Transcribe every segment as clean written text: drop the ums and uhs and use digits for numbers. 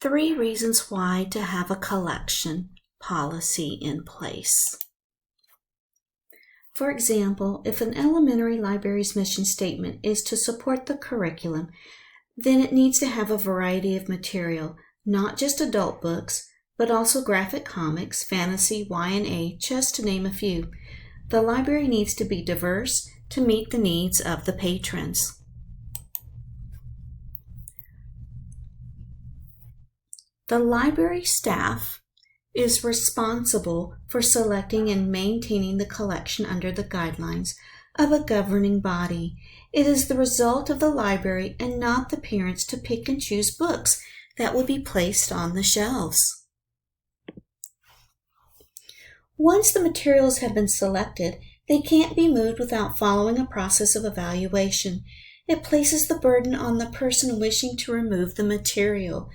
3 reasons why to have a collection policy in place. For example, if an elementary library's mission statement is to support the curriculum, then it needs to have a variety of material, not just adult books, but also graphic comics, fantasy, YA, just to name a few. The library needs to be diverse to meet the needs of the patrons. The library staff is responsible for selecting and maintaining the collection under the guidelines of a governing body. It is the result of the library and not the parents to pick and choose books that will be placed on the shelves. Once the materials have been selected, they can't be moved without following a process of evaluation. It places the burden on the person wishing to remove the material.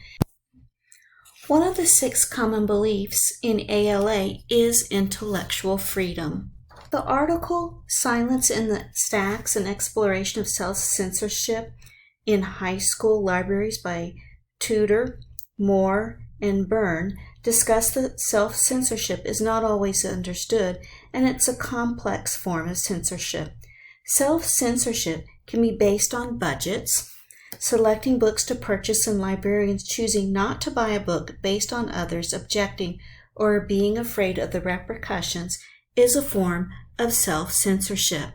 One of the 6 common beliefs in ALA is intellectual freedom. The article, Silence in the Stacks, an Exploration of Self-Censorship in High School Libraries by Tudor, Moore, and Byrne, discussed that self-censorship is not always understood, and it's a complex form of censorship. Self-censorship can be based on budgets, selecting books to purchase, and librarians choosing not to buy a book based on others objecting or being afraid of the repercussions is a form of self-censorship.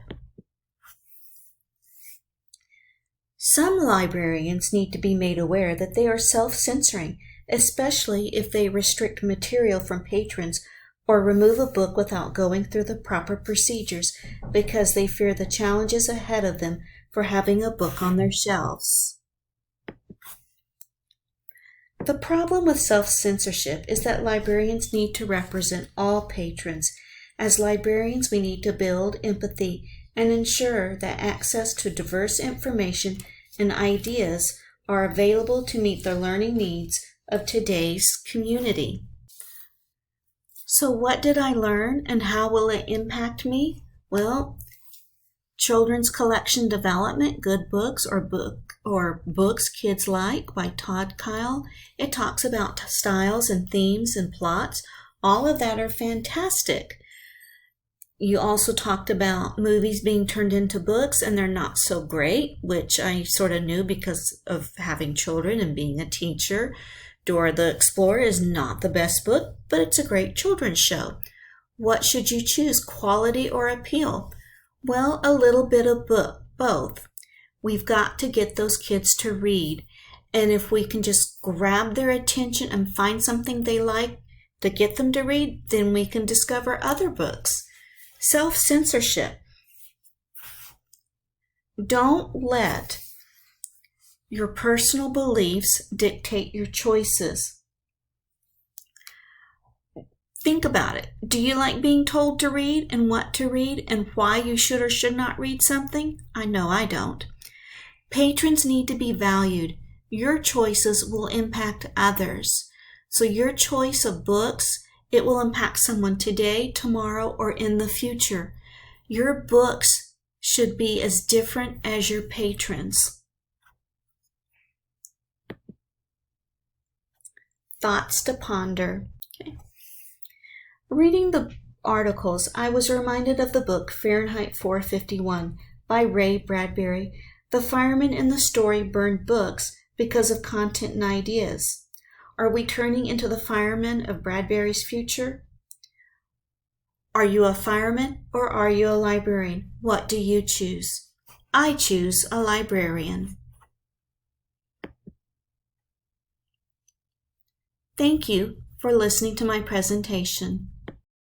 Some librarians need to be made aware that they are self-censoring, especially if they restrict material from patrons or remove a book without going through the proper procedures because they fear the challenges ahead of them for having a book on their shelves. The problem with self-censorship is that librarians need to represent all patrons. As librarians, we need to build empathy and ensure that access to diverse information and ideas are available to meet the learning needs of today's community. So what did I learn and how will it impact me? Well, Children's Collection Development, Good Books or Books Kids Like by Todd Kyle. It talks about styles and themes and plots. All of that are fantastic. You also talked about movies being turned into books and they're not so great, which I sort of knew because of having children and being a teacher. Dora the Explorer is not the best book, but it's a great children's show. What should you choose, quality or appeal? Well, a little bit of both. We've got to get those kids to read. And if we can just grab their attention and find something they like to get them to read, then we can discover other books. Self-censorship. Don't let your personal beliefs dictate your choices. Think about it. Do you like being told to read and what to read and why you should or should not read something? I know I don't. Patrons need to be valued. Your choices will impact others. So your choice of books, it will impact someone today, tomorrow, or in the future. Your books should be as different as your patrons. Thoughts to ponder. Okay. Reading the articles, I was reminded of the book Fahrenheit 451 by Ray Bradbury. The fireman in the story burned books because of content and ideas. Are we turning into the firemen of Bradbury's future? Are you a fireman or are you a librarian? What do you choose? I choose a librarian. Thank you for listening to my presentation.